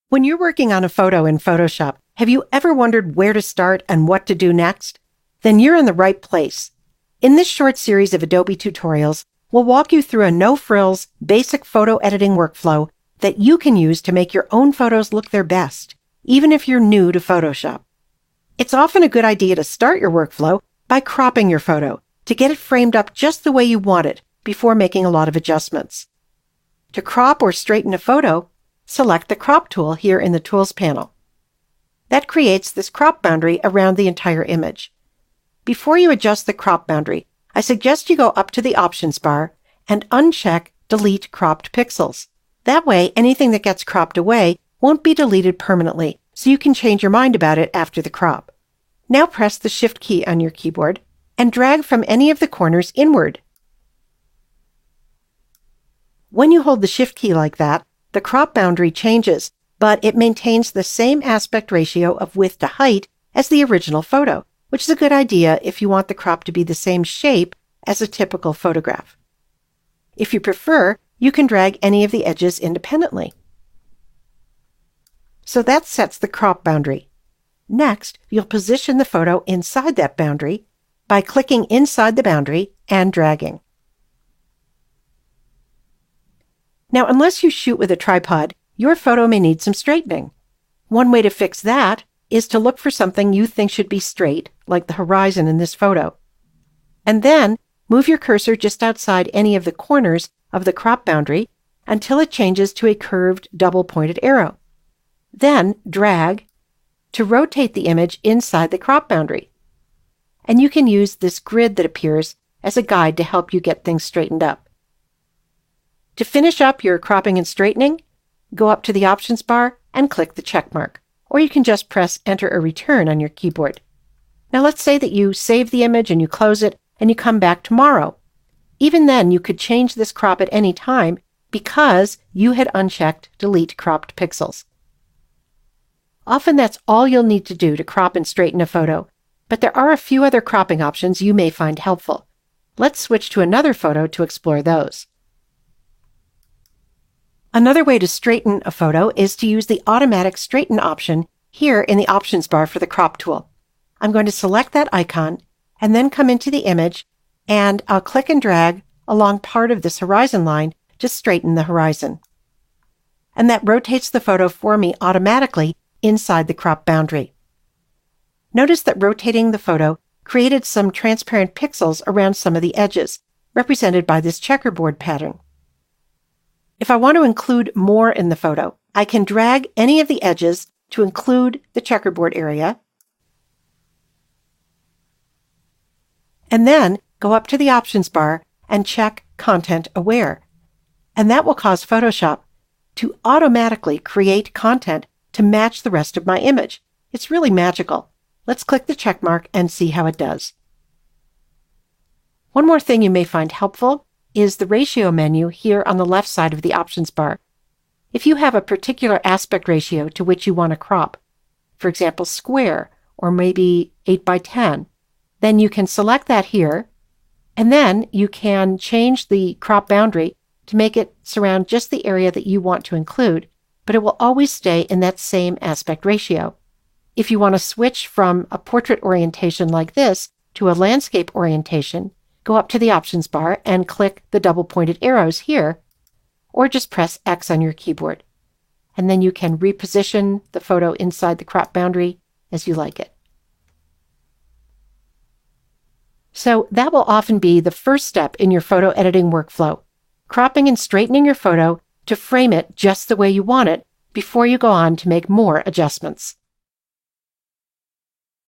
When you're working on a photo in Photoshop, have you ever wondered where to start and what to do next? Then you're in the right place. In this short series of Adobe tutorials, we'll walk you through a no-frills, basic photo editing workflow that you can use to make your own photos look their best, even if you're new to Photoshop. It's often a good idea to start your workflow by cropping your photo to get it framed up just the way you want it before making a lot of adjustments. To crop or straighten a photo, select the Crop tool here in the Tools panel. That creates this crop boundary around the entire image. Before you adjust the crop boundary, I suggest you go up to the Options bar and uncheck Delete Cropped Pixels. That way, anything that gets cropped away won't be deleted permanently, so you can change your mind about it after the crop. Now press the Shift key on your keyboard and drag from any of the corners inward. When you hold the Shift key like that, the crop boundary changes, but it maintains the same aspect ratio of width to height as the original photo, which is a good idea if you want the crop to be the same shape as a typical photograph. If you prefer, you can drag any of the edges independently. So that sets the crop boundary. Next, you'll position the photo inside that boundary by clicking inside the boundary and dragging. Now, unless you shoot with a tripod, your photo may need some straightening. One way to fix that is to look for something you think should be straight, like the horizon in this photo. And then move your cursor just outside any of the corners of the crop boundary until it changes to a curved double-pointed arrow. Then drag to rotate the image inside the crop boundary. And you can use this grid that appears as a guide to help you get things straightened up. To finish up your cropping and straightening, go up to the Options bar and click the check mark, or you can just press Enter or Return on your keyboard. Now let's say that you save the image and you close it and you come back tomorrow. Even then, you could change this crop at any time because you had unchecked Delete Cropped Pixels. Often that's all you'll need to do to crop and straighten a photo, but there are a few other cropping options you may find helpful. Let's switch to another photo to explore those. Another way to straighten a photo is to use the Automatic Straighten option here in the Options bar for the Crop tool. I'm going to select that icon and then come into the image, and I'll click and drag along part of this horizon line to straighten the horizon. And that rotates the photo for me automatically inside the crop boundary. Notice that rotating the photo created some transparent pixels around some of the edges, represented by this checkerboard pattern. If I want to include more in the photo, I can drag any of the edges to include the checkerboard area, and then go up to the Options bar and check Content Aware. And that will cause Photoshop to automatically create content to match the rest of my image. It's really magical. Let's click the check mark and see how it does. One more thing you may find helpful is the ratio menu here on the left side of the Options bar. If you have a particular aspect ratio to which you want to crop, for example square or maybe 8 by 10, then you can select that here, and then you can change the crop boundary to make it surround just the area that you want to include, but it will always stay in that same aspect ratio. If you want to switch from a portrait orientation like this to a landscape orientation, go up to the Options bar and click the double-pointed arrows here, or just press X on your keyboard. And then you can reposition the photo inside the crop boundary as you like it. So that will often be the first step in your photo editing workflow, cropping and straightening your photo to frame it just the way you want it before you go on to make more adjustments.